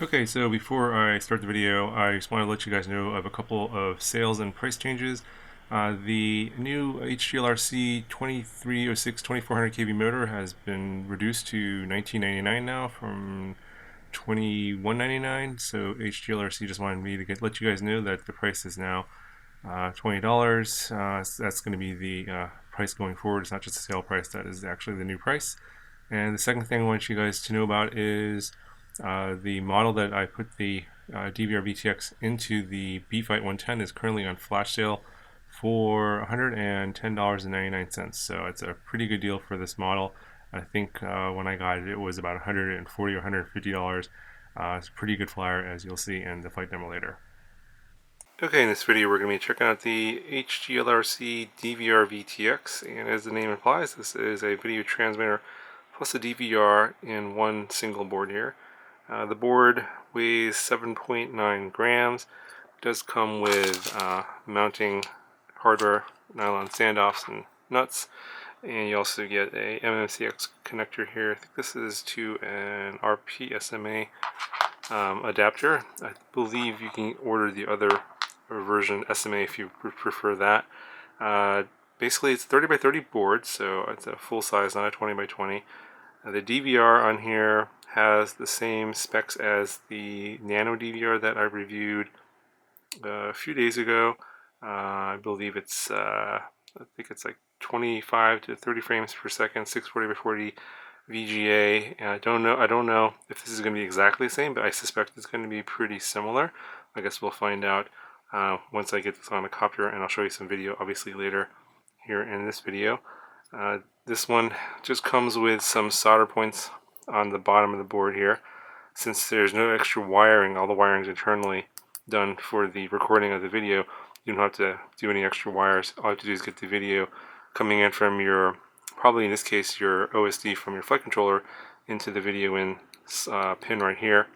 Okay, so before I start the video, I just want to let you guys know of a couple of sales and price changes. The new HGLRC 2306 2400 kV motor has been reduced to $19.99 now from $21.99. So HGLRC just wanted me to let you guys know that the price is now $20. So that's going to be the price going forward. It's not just a sale price, that is actually the new price. And the second thing I want you guys to know about is the model that I put the DVR VTX into, the B-Fight 110, is currently on flash sale for $110.99. So it's a pretty good deal for this model. I think when I got it, it was about $140 or $150. It's a pretty good flyer, as you'll see in the flight demo later. Okay, in this video we're going to be checking out the HGLRC DVR VTX, and as the name implies, this is a video transmitter plus a DVR in one single board here. The board weighs 7.9 grams. It does come with mounting hardware, nylon standoffs and nuts, and you also get a MMCX connector here. I think this is to an RP-SMA adapter. I believe you can order the other version SMA if you prefer that. Basically it's a 30 by 30 board, so it's a full size, not a 20 by 20. The DVR on here has the same specs as the Nano DVR that I reviewed a few days ago. I believe it's I think it's like 25 to 30 frames per second, 640 by 40 VGA. And I don't know if this is going to be exactly the same, but I suspect it's going to be pretty similar. I guess we'll find out once I get this on a copter, and I'll show you some video obviously later here in this video. This one just comes with some solder points on the bottom of the board here. Since there's no extra wiring, all the wiring's internally done for the recording of the video, you don't have to do any extra wires. All you have to do is get the video coming in from your, probably in this case, your OSD from your flight controller into the video in pin right here.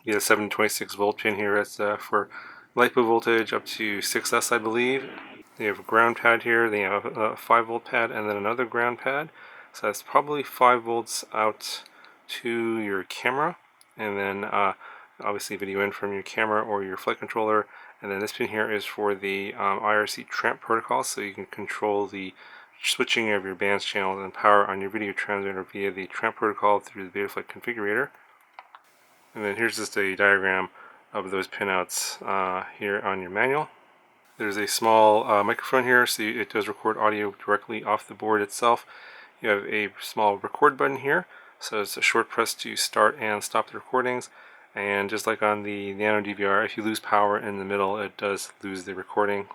You get a 726 volt pin here. That's for LiPo voltage up to 6S, I believe. They have a ground pad here, they have a 5 volt pad, and then another ground pad. So that's probably 5 volts out to your camera, and then obviously video in from your camera or your flight controller. And then this pin here is for the IRC tramp protocol, so you can control the switching of your bands, channels, and power on your video transmitter via the tramp protocol through the Betaflight configurator. And then here's just a diagram of those pinouts here on your manual. There's a small microphone here, so it does record audio directly off the board itself. You have a small record button here, so it's a short press to start and stop the recordings. And just like on the Nano DVR, if you lose power in the middle, it does lose the recording.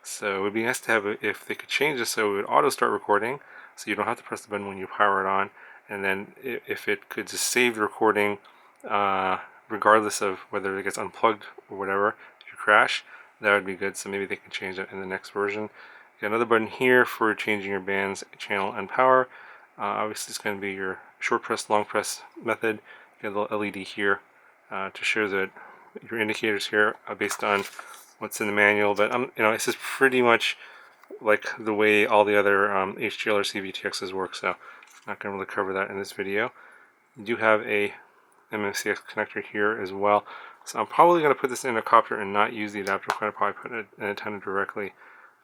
So it would be nice to have it if they could change this so it would auto start recording, so you don't have to press the button when you power it on. And then if it could just save the recording regardless of whether it gets unplugged or whatever, if you crash, that would be good. So maybe they can change that in the next version. You got another button here for changing your bands, channel, and power. Obviously it's going to be your short press, long press method. You got a little LED here to show that your indicators here are based on what's in the manual. But this is pretty much like the way all the other HGLRC VTXs work. So I'm not going to really cover that in this video. You do have a MMCX connector here as well. So I'm probably going to put this in a copter and not use the adapter. I'm going to probably put an antenna directly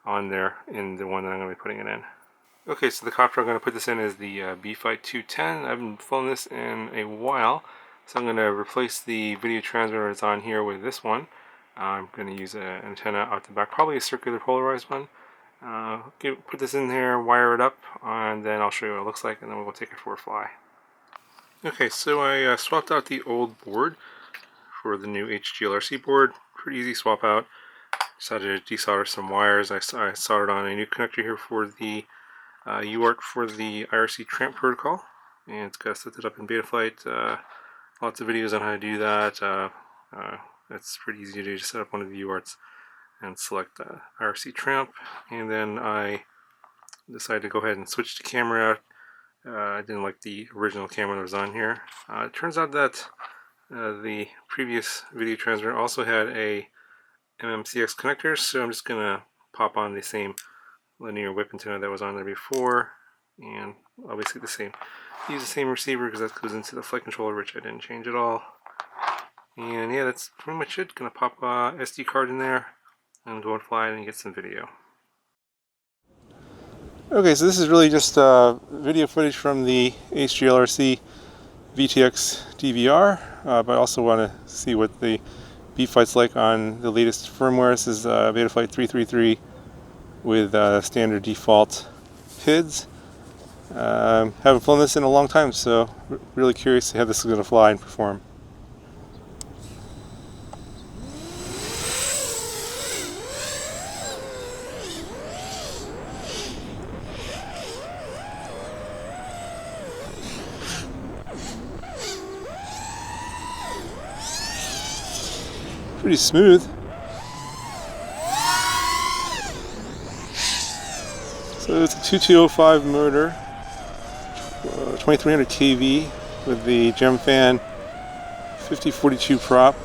on there in the one that I'm going to be putting it in. Okay, so the copter I'm going to put this in is the B-Fight 210. I've been flown this in a while, so I'm going to replace the video transmitter that's on here with this one. I'm going to use an antenna out the back, probably a circular polarized one. Put this in there, wire it up, and then I'll show you what it looks like, and then we'll take it for a fly. Okay, so I swapped out the old board for the new HGLRC board. Pretty easy swap out. Decided to desolder some wires. I soldered on a new connector here for the UART for the IRC tramp protocol, and it's got set it up in Betaflight. Lots of videos on how to do that. It's pretty easy to do. Just set up one of the UARTs and select IRC tramp, and then I decided to go ahead and switch the camera out. I didn't like the original camera that was on here. It turns out that the previous video transmitter also had a MMCX connector, so I'm just going to pop on the same linear whip antenna that was on there before, and obviously use the same receiver because that goes into the flight controller, which I didn't change at all. And yeah, that's pretty much it. Gonna pop a SD card in there and go and fly it and get some video. Okay, so this is really just video footage from the HGLRC VTX DVR, but I also want to see what the beat flight's like on the latest firmware. This is Betaflight 333 with standard default PIDs. Haven't flown this in a long time, so really curious to see how this is going to fly and perform. Pretty smooth. So it's a 2205 motor, 2300 kV with the GemFan 5042 prop.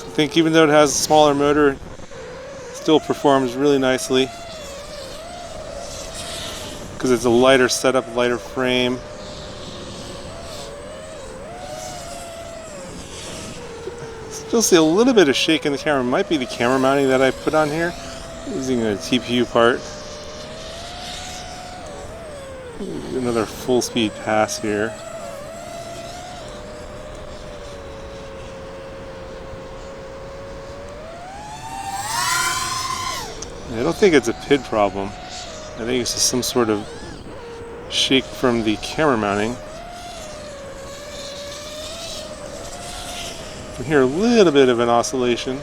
I think even though it has a smaller motor, it still performs really nicely because it's a lighter setup, lighter frame. Still see a little bit of shake in the camera. It might be the camera mounting that I put on here using a TPU part. Another full speed pass here. I don't think it's a PID problem. I think it's just some sort of shake from the camera mounting. I can hear a little bit of an oscillation.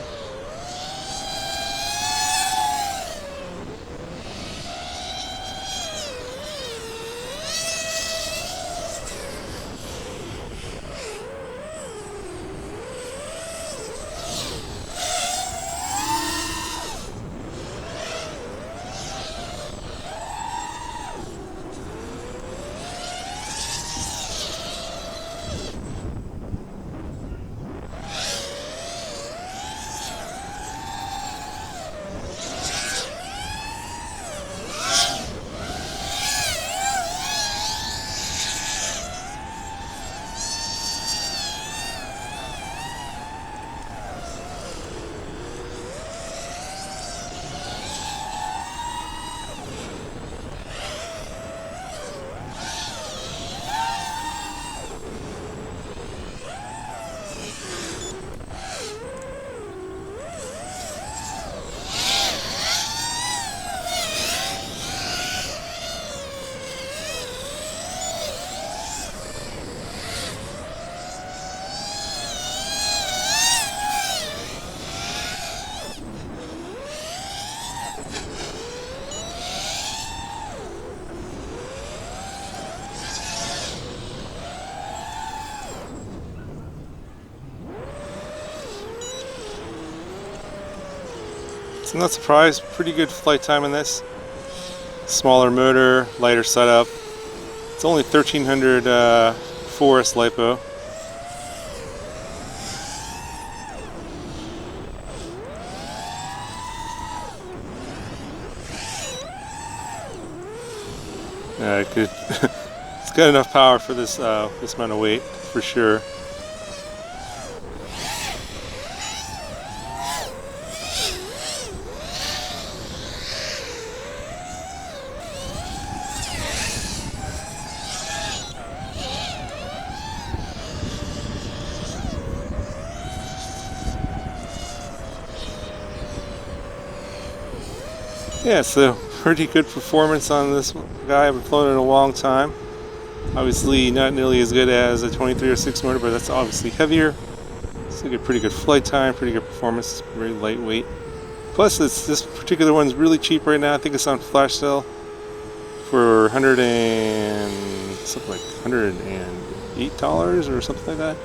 So I'm not surprised, pretty good flight time in this. Smaller motor, lighter setup. It's only 1300 forest LiPo. It's got enough power for this this amount of weight, for sure. Yeah, so pretty good performance on this guy. I haven't flown it in a long time. Obviously not nearly as good as a 2306 motor, but that's obviously heavier. It's like a pretty good flight time, pretty good performance, very lightweight. Plus this particular one's really cheap right now. I think it's on flash sale for $108 or something like that.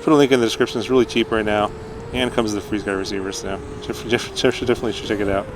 Put a link in the description. It's really cheap right now, and comes with a free sky receiver, so Jeff should definitely check it out.